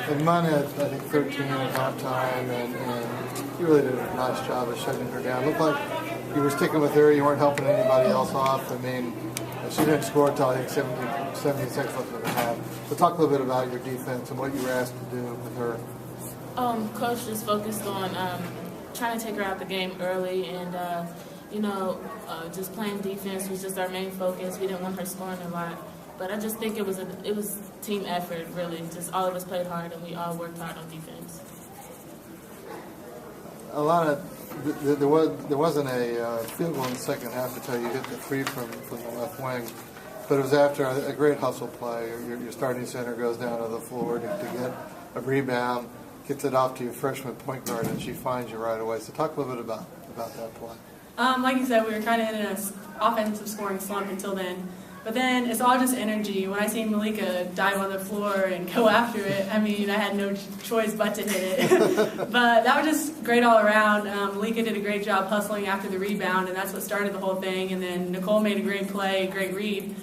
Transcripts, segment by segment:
And Mun had, I think, 13 at halftime, and you really did a nice job of shutting her down. It looked like you were sticking with her. You weren't helping anybody else off. I mean, she didn't score until, I think, 17 seconds left in the half. So talk a little bit about your defense and what you were asked to do with her. Coach just focused on trying to take her out the game early, and just playing defense was just our main focus. We didn't want her scoring a lot, but I just think it was team effort, really. Just all of us played hard, and we all worked hard on defense. There wasn't a field goal in the second half until you hit the three from the left wing, but it was after a great hustle play. Your starting center goes down to the floor to get a rebound, gets it off to your freshman point guard, and she finds you right away. So talk a little bit about that play. Like you said, we were kind of in an offensive scoring slump until then. But then it's all just energy. When I seen Malika dive on the floor and go after it, I mean, I had no choice but to hit it. But that was just great all around. Malika did a great job hustling after the rebound, and that's what started the whole thing. And then Nicole made a great play, great read,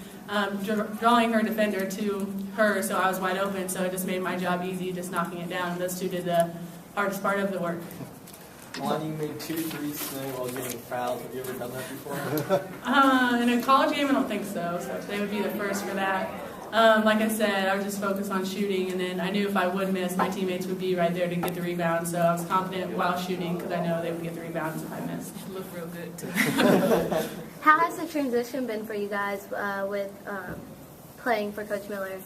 drawing her defender to her, so I was wide open. So it just made my job easy, just knocking it down. Those two did the hardest part of the work. Aulani, you made 2 threes tonight while getting fouled. Have you ever done that before? In a college game, I don't think so. So today would be the first for that. Like I said, I was just focused on shooting, and then I knew if I would miss, my teammates would be right there to get the rebound. So I was confident while shooting because I know they would get the rebounds if I missed. It looked real good, too. How has the transition been for you guys with playing for Coach Miller?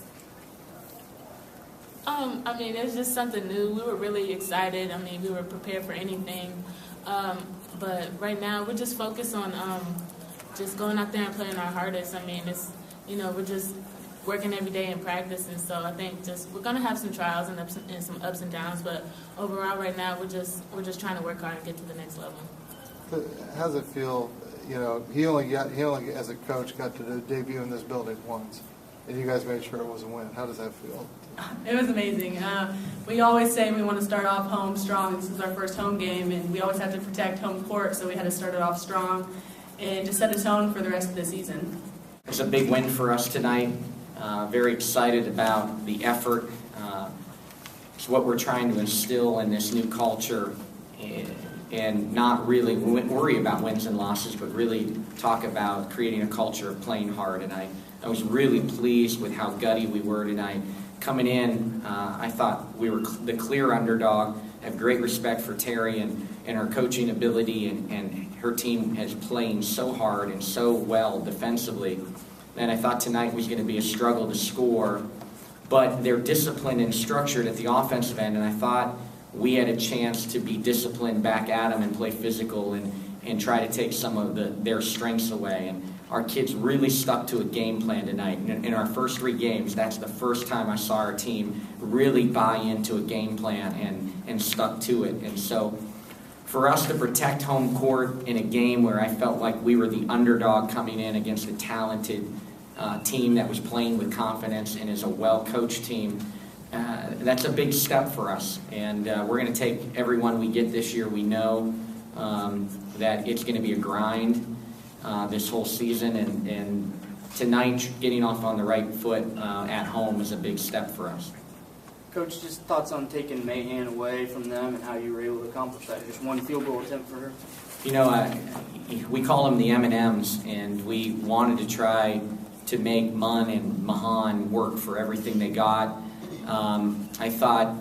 I mean, it was just something new. We were really excited. I mean, we were prepared for anything. But right now, we're just focused on just going out there and playing our hardest. I mean, we're just working every day in practice, and so I think we're going to have some trials and some ups and downs. But overall, right now, we're just trying to work hard and get to the next level. How does it feel? He only as a coach got to debut in this building once, and you guys made sure it was a win. How does that feel? It was amazing. We always say we want to start off home strong. This is our first home game, and we always have to protect home court, so we had to start it off strong and just set a tone for the rest of the season. It's a big win for us tonight. Very excited about the effort. It's what we're trying to instill in this new culture, and not really worry about wins and losses, but really talk about creating a culture of playing hard. And I was really pleased with how gutty we were tonight. Coming in, I thought we were the clear underdog. I have great respect for Terry and her coaching ability, and her team is playing so hard and so well defensively. And I thought tonight was going to be a struggle to score, but they're disciplined and structured at the offensive end, and I thought we had a chance to be disciplined back at them and play physical and try to take some of their strengths away. And our kids really stuck to a game plan tonight. In our first 3 games, that's the first time I saw our team really buy into a game plan and stuck to it. And so for us to protect home court in a game where I felt like we were the underdog coming in against a talented team that was playing with confidence and is a well-coached team, that's a big step for us. And we're going to take everyone we get this year. We know that it's going to be a grind this whole season, and tonight getting off on the right foot at home is a big step for us. Coach, just thoughts on taking Mahan away from them and how you were able to accomplish that? Just 1 field goal attempt for her? We call them the M&Ms, and we wanted to try to make Mun and Mahan work for everything they got. I thought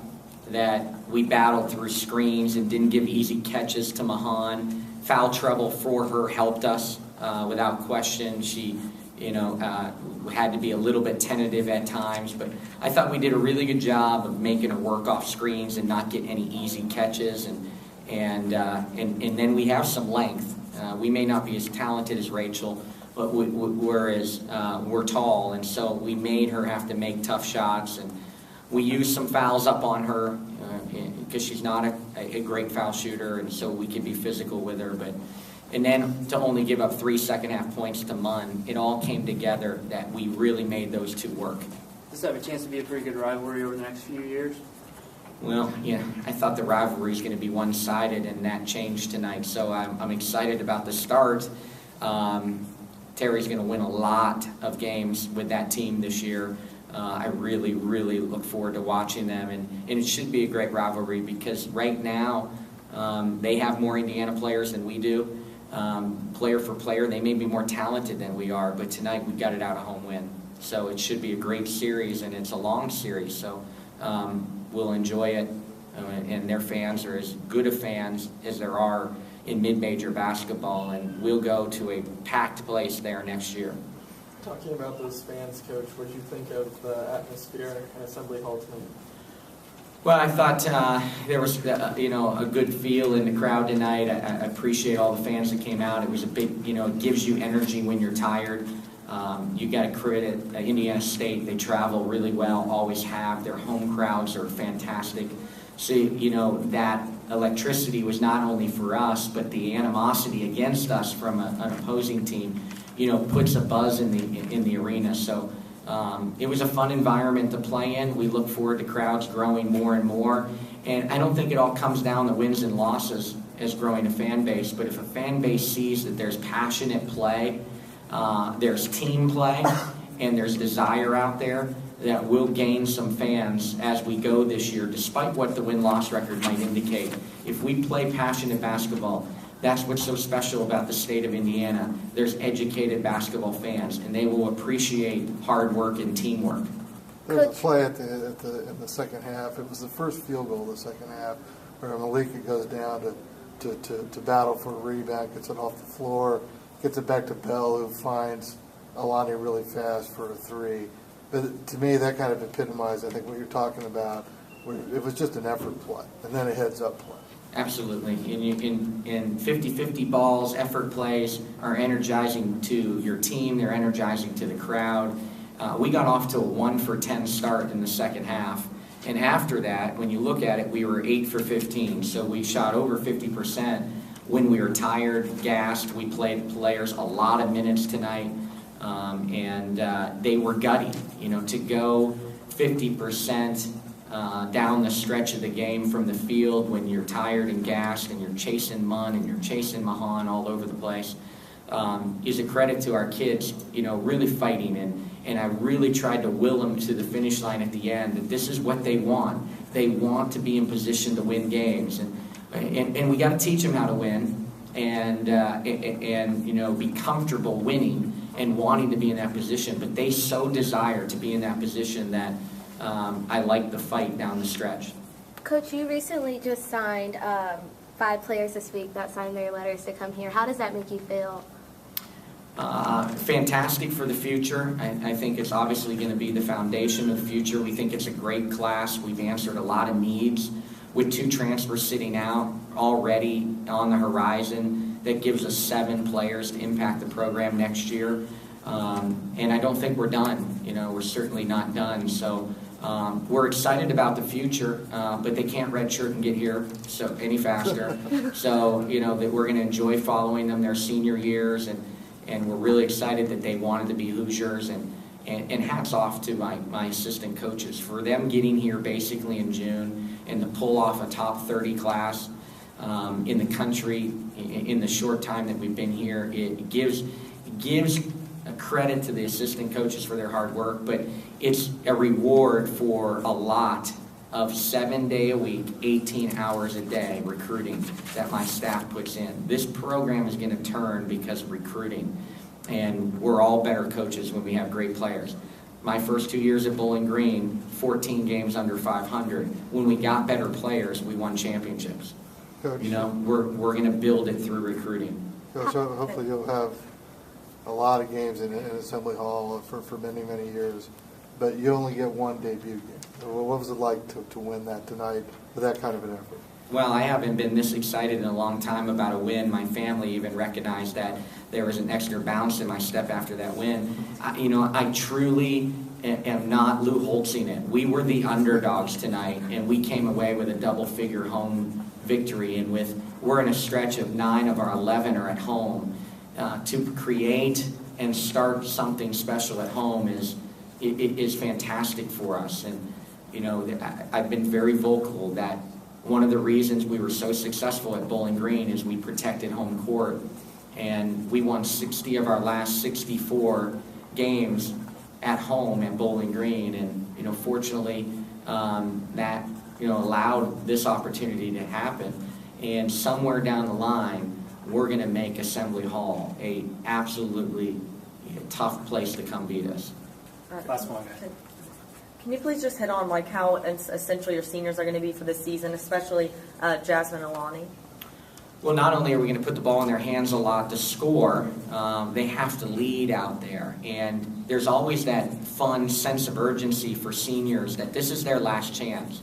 that we battled through screens and didn't give easy catches to Mahan. Foul trouble for her helped us without question. She, had to be a little bit tentative at times, but I thought we did a really good job of making her work off screens and not get any easy catches. And then we have some length. We may not be as talented as Rachel, but we're tall, and so we made her have to make tough shots, and we used some fouls up on her because she's not a great foul shooter, and so we could be physical with her. And then to only give up 3 second-half points to Mun, it all came together that we really made those two work. Does this have a chance to be a pretty good rivalry over the next few years? Well, yeah, I thought the rivalry was going to be one-sided, and that changed tonight. So I'm excited about the start. Terry's going to win a lot of games with that team this year. I really, really look forward to watching them, and it should be a great rivalry because right now they have more Indiana players than we do. Player for player, they may be more talented than we are, but tonight we got it out a home win. So it should be a great series, and it's a long series, so we'll enjoy it, and their fans are as good of fans as there are in mid-major basketball, and we'll go to a packed place there next year. Talking about those fans, Coach, what did you think of the atmosphere in Assembly Hall tonight? Well, I thought there was, a good feel in the crowd tonight. I appreciate all the fans that came out. It was a big, it gives you energy when you're tired. You got to credit Indiana State. They travel really well, always have. Their home crowds are fantastic. So, that electricity was not only for us, but the animosity against us from an opposing team, puts a buzz in the arena. So it was a fun environment to play in. We look forward to crowds growing more and more. And I don't think it all comes down to wins and losses as growing a fan base. But if a fan base sees that there's passionate play, there's team play, and there's desire out there, that we'll gain some fans as we go this year, despite what the win-loss record might indicate. If we play passionate basketball, that's what's so special about the state of Indiana. There's educated basketball fans, and they will appreciate hard work and teamwork. There was a play in the second half. It was the first field goal of the second half where Malika goes down to battle for a rebound, gets it off the floor, gets it back to Bell, who finds Aulani really fast for a three. But to me, that kind of epitomized, I think, what you're talking about. Where it was just an effort play, and then a heads-up play. Absolutely. In 50-50 balls, effort plays are energizing to your team. They're energizing to the crowd. We got off to a 1-for-10 start in the second half. And after that, when you look at it, we were 8 for 15. So we shot over 50%. When we were tired, gassed, we played players a lot of minutes tonight. And they were gutty, to go 50% down the stretch of the game from the field when you're tired and gassed and you're chasing Munn and you're chasing Mahan all over the place is a credit to our kids, really fighting. And I really tried to will them to the finish line at the end that this is what they want. They want to be in position to win games. And we got to teach them how to win and be comfortable winning and wanting to be in that position, but they so desire to be in that position that I like the fight down the stretch. Coach, you recently just signed 5 players this week that signed their letters to come here. How does that make you feel? Fantastic for the future. I think it's obviously going to be the foundation of the future. We think it's a great class. We've answered a lot of needs with 2 transfers sitting out already on the horizon. That gives us 7 players to impact the program next year. And I don't think we're done. We're certainly not done. So we're excited about the future, but they can't redshirt and get here any faster. So, that we're going to enjoy following them their senior years, and we're really excited that they wanted to be Hoosiers. And hats off to my assistant coaches for them getting here basically in June and to pull off a top 30 class. In the country in the short time that we've been here. It gives a credit to the assistant coaches for their hard work, but it's a reward for a lot of 7-day a week, 18 hours a day recruiting that my staff puts in. This program is going to turn because of recruiting, and we're all better coaches when we have great players. My first 2 years at Bowling Green, 14 games under 500. When we got better players, we won championships. Coach, we're going to build it through recruiting. Coach, hopefully you'll have a lot of games in Assembly Hall for many, many years, but you only get one debut game. What was it like to win that tonight with that kind of an effort? Well, I haven't been this excited in a long time about a win. My family even recognized that there was an extra bounce in my step after that win. I truly am not Lou Holtzing it. We were the underdogs tonight, and we came away with a double-figure home victory, and we're in a stretch of 9 of our 11 are at home. To create and start something special at home is fantastic for us. And I've been very vocal that one of the reasons we were so successful at Bowling Green is we protected home court, and we won 60 of our last 64 games at home at Bowling Green, and fortunately that allowed this opportunity to happen. And somewhere down the line, we're going to make Assembly Hall a absolutely tough place to come beat us. Last one. Can you please just hit on like how essential your seniors are going to be for this season, especially Jasmine and Aulani? Well, not only are we going to put the ball in their hands a lot to score, they have to lead out there. And there's always that fun sense of urgency for seniors that this is their last chance.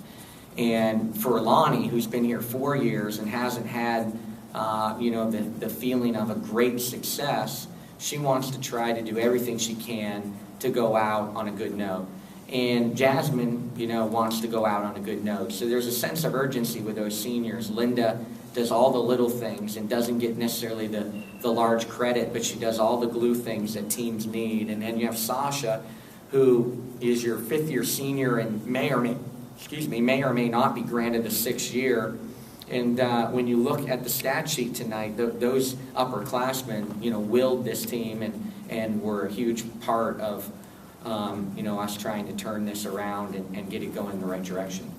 And for Aulani, who's been here 4 years and hasn't had the feeling of a great success, she wants to try to do everything she can to go out on a good note. And Jasmine, wants to go out on a good note. So there's a sense of urgency with those seniors. Linda does all the little things and doesn't get necessarily the large credit, but she does all the glue things that teams need. And then you have Sasha, who is your fifth-year senior and may or may not be granted a sixth year. And when you look at the stat sheet tonight, those upperclassmen, willed this team and were a huge part of us trying to turn this around and get it going in the right direction.